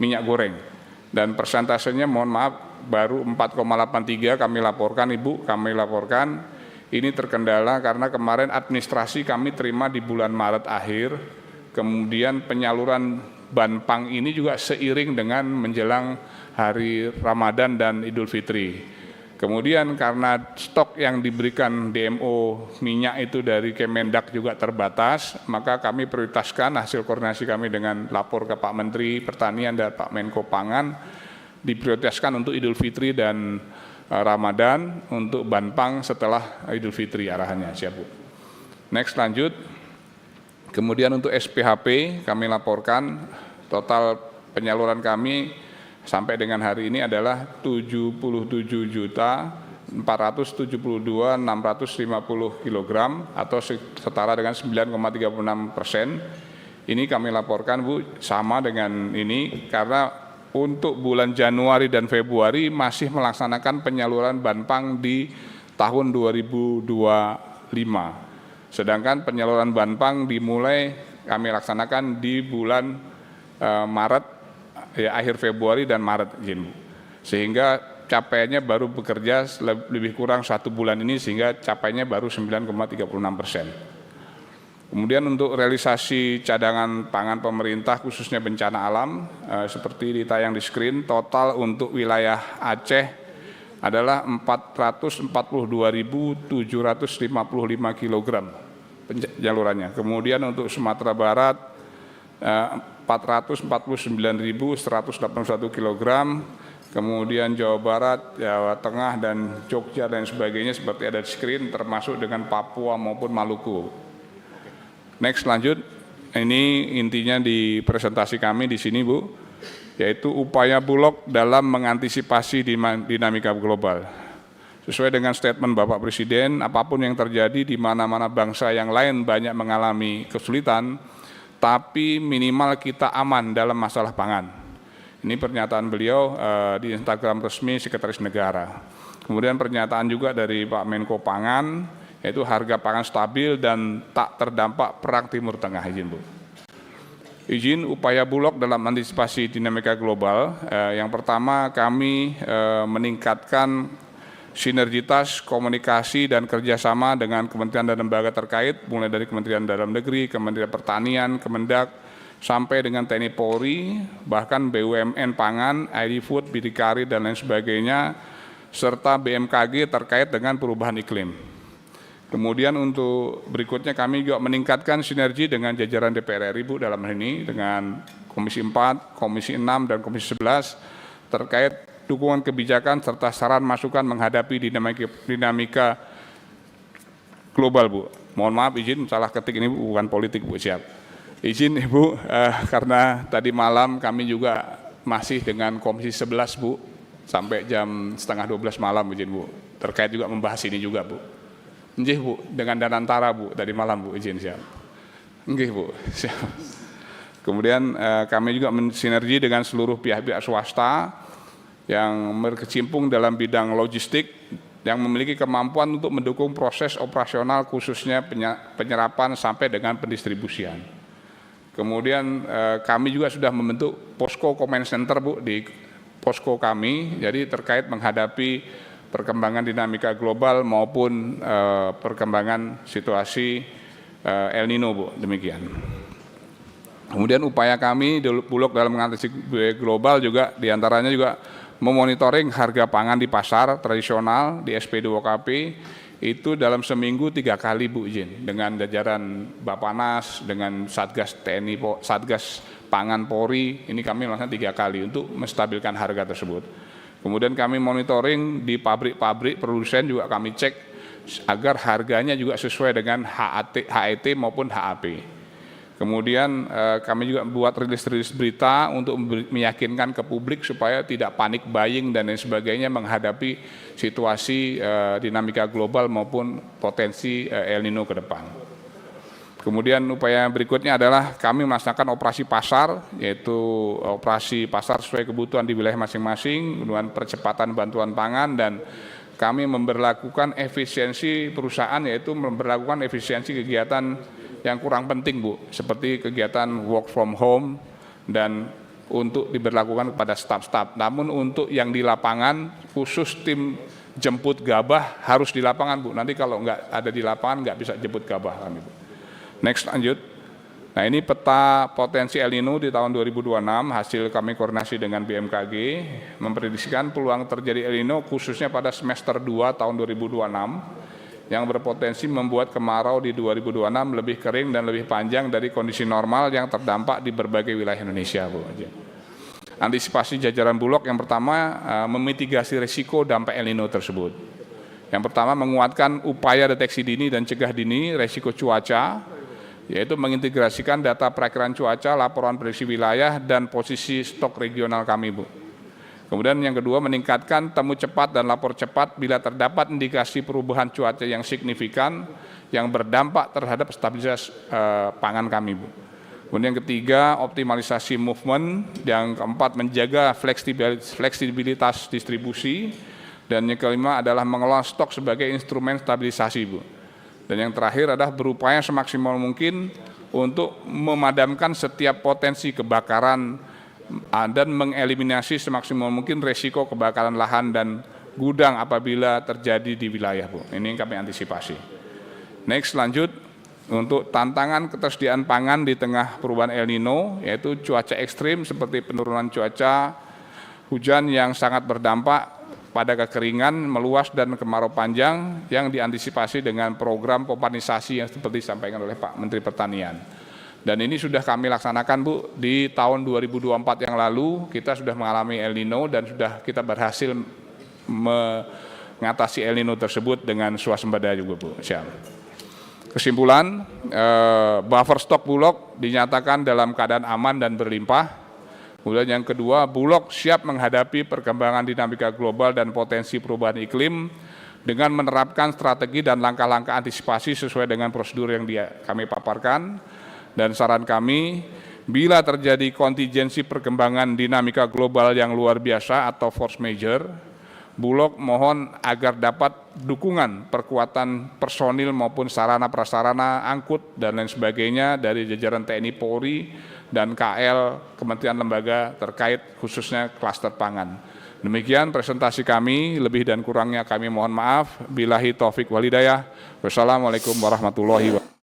minyak goreng. Dan persentasenya mohon maaf baru 4,83 kami laporkan Ibu, kami laporkan. Ini terkendala karena kemarin administrasi kami terima di bulan Maret akhir, kemudian penyaluran Banpang ini juga seiring dengan menjelang hari Ramadan dan Idul Fitri. Kemudian karena stok yang diberikan DMO minyak itu dari Kemendak juga terbatas, maka kami prioritaskan hasil koordinasi kami dengan lapor ke Pak Menteri Pertanian dan Pak Menko Pangan, diprioritaskan untuk Idul Fitri dan Ramadan, untuk Banpang setelah Idul Fitri arahannya. Siap Bu. Next lanjut. Kemudian untuk SPHP kami laporkan total penyaluran kami sampai dengan hari ini adalah 77.472.650 kg atau setara dengan 9,36%. Ini kami laporkan Bu, sama dengan ini karena untuk bulan Januari dan Februari masih melaksanakan penyaluran Banpang di tahun 2025. Sedangkan penyaluran Banpang dimulai kami laksanakan di bulan Maret, ya, akhir Februari dan Maret, sehingga capaiannya baru bekerja lebih kurang 1 bulan ini, sehingga capaiannya baru 9,36%. Kemudian untuk realisasi cadangan pangan pemerintah khususnya bencana alam, seperti ditayang di screen, total untuk wilayah Aceh adalah 442.755 kg penyalurannya. Kemudian untuk Sumatera Barat 449.181 kg, kemudian Jawa Barat, Jawa Tengah, dan Jogja dan sebagainya seperti ada di screen, termasuk dengan Papua maupun Maluku. Next lanjut, ini intinya di presentasi kami di sini Bu, yaitu upaya Bulog dalam mengantisipasi dinamika global. Sesuai dengan statement Bapak Presiden, apapun yang terjadi di mana-mana bangsa yang lain banyak mengalami kesulitan, tapi minimal kita aman dalam masalah pangan. Ini pernyataan beliau di Instagram resmi Sekretaris Negara. Kemudian pernyataan juga dari Pak Menko Pangan, yaitu harga pangan stabil dan tak terdampak perang Timur Tengah. Izin Bu. Izin upaya Bulog dalam antisipasi dinamika global. Yang pertama kami meningkatkan sinergitas komunikasi dan kerjasama dengan kementerian dan lembaga terkait, mulai dari Kementerian Dalam Negeri, Kementerian Pertanian, Kemendak, sampai dengan TNI Polri, bahkan BUMN Pangan, ID Food, Bidikari, dan lain sebagainya, serta BMKG terkait dengan perubahan iklim. Kemudian untuk berikutnya kami juga meningkatkan sinergi dengan jajaran DPR RI Bu dalam hal ini dengan Komisi 4, Komisi 6, dan Komisi 11 terkait dukungan kebijakan serta saran masukan menghadapi dinamika global Bu. Mohon maaf izin salah ketik, ini bukan politik Bu, siap. Izin Ibu, karena tadi malam kami juga masih dengan Komisi 11 Bu, sampai jam 11:30 malam izin Bu, terkait juga membahas ini juga Bu. Nggih Bu, dengan Danantara Bu, tadi malam Bu, izin siap. Nggih Bu, siap. Kemudian kami juga mensinergi dengan seluruh pihak-pihak swasta yang berkecimpung dalam bidang logistik yang memiliki kemampuan untuk mendukung proses operasional khususnya penyerapan sampai dengan pendistribusian. Kemudian kami juga sudah membentuk Posko Command Center Bu di posko kami, jadi terkait menghadapi perkembangan dinamika global maupun perkembangan situasi El Nino Bu, demikian. Kemudian upaya kami di Bulog dalam mengantisipasi global juga diantaranya juga memonitoring harga pangan di pasar tradisional di SP2KP itu dalam seminggu 3 kali Bu izin, dengan jajaran Bapanas, dengan Satgas TNI, Satgas Pangan Polri, ini kami melakukan 3 kali untuk menstabilkan harga tersebut. Kemudian kami monitoring di pabrik-pabrik produsen juga kami cek agar harganya juga sesuai dengan HET maupun HAP. Kemudian kami juga buat rilis-rilis berita untuk meyakinkan ke publik supaya tidak panik buying dan lain sebagainya menghadapi situasi dinamika global maupun potensi El Nino ke depan. Kemudian upaya berikutnya adalah kami melaksanakan operasi pasar, yaitu operasi pasar sesuai kebutuhan di wilayah masing-masing dengan percepatan bantuan pangan, dan kami memberlakukan efisiensi perusahaan, yaitu memberlakukan efisiensi kegiatan yang kurang penting Bu, seperti kegiatan work from home dan untuk diberlakukan kepada staf-staf. Namun untuk yang di lapangan, khusus tim jemput gabah harus di lapangan, Bu. Nanti kalau nggak ada di lapangan nggak bisa jemput gabah kami, Bu. Next, lanjut. Nah, ini peta potensi El Nino di tahun 2026, hasil kami koordinasi dengan BMKG, memprediksikan peluang terjadi El Nino khususnya pada semester 2 tahun 2026, yang berpotensi membuat kemarau di 2026 lebih kering dan lebih panjang dari kondisi normal yang terdampak di berbagai wilayah Indonesia, Bu. Antisipasi jajaran Bulog yang pertama, memitigasi risiko dampak El Nino tersebut. Yang pertama, menguatkan upaya deteksi dini dan cegah dini risiko cuaca, yaitu mengintegrasikan data perakiraan cuaca, laporan prediksi wilayah, dan posisi stok regional kami, Bu. Kemudian yang kedua, meningkatkan temu cepat dan lapor cepat bila terdapat indikasi perubahan cuaca yang signifikan yang berdampak terhadap stabilitas pangan kami, Bu. Kemudian yang ketiga, optimalisasi movement. Yang keempat, menjaga fleksibilitas distribusi. Dan yang kelima adalah mengelola stok sebagai instrumen stabilisasi, Bu. Dan yang terakhir adalah berupaya semaksimal mungkin untuk memadamkan setiap potensi kebakaran dan mengeliminasi semaksimal mungkin resiko kebakaran lahan dan gudang apabila terjadi di wilayah, Bu. Ini yang kami antisipasi. Next, lanjut. Untuk tantangan ketersediaan pangan di tengah perubahan El Nino, yaitu cuaca ekstrim seperti penurunan cuaca, hujan yang sangat berdampak pada kekeringan, meluas, dan kemarau panjang yang diantisipasi dengan program pompanisasi yang seperti disampaikan oleh Pak Menteri Pertanian. Dan ini sudah kami laksanakan, Bu, di tahun 2024 yang lalu kita sudah mengalami El Nino dan sudah kita berhasil mengatasi El Nino tersebut dengan swasembada juga, Bu. Kesimpulan, buffer stok Bulog dinyatakan dalam keadaan aman dan berlimpah. Kemudian yang kedua, Bulog siap menghadapi perkembangan dinamika global dan potensi perubahan iklim dengan menerapkan strategi dan langkah-langkah antisipasi sesuai dengan prosedur yang kami paparkan. Dan saran kami, bila terjadi kontingensi perkembangan dinamika global yang luar biasa atau force major, Bulog mohon agar dapat dukungan perkuatan personil maupun sarana prasarana angkut dan lain sebagainya dari jajaran TNI Polri dan KL Kementerian Lembaga terkait khususnya klaster pangan. Demikian presentasi kami, lebih dan kurangnya kami mohon maaf. Billahi taufik walhidayah. Wassalamualaikum warahmatullahi wabarakatuh.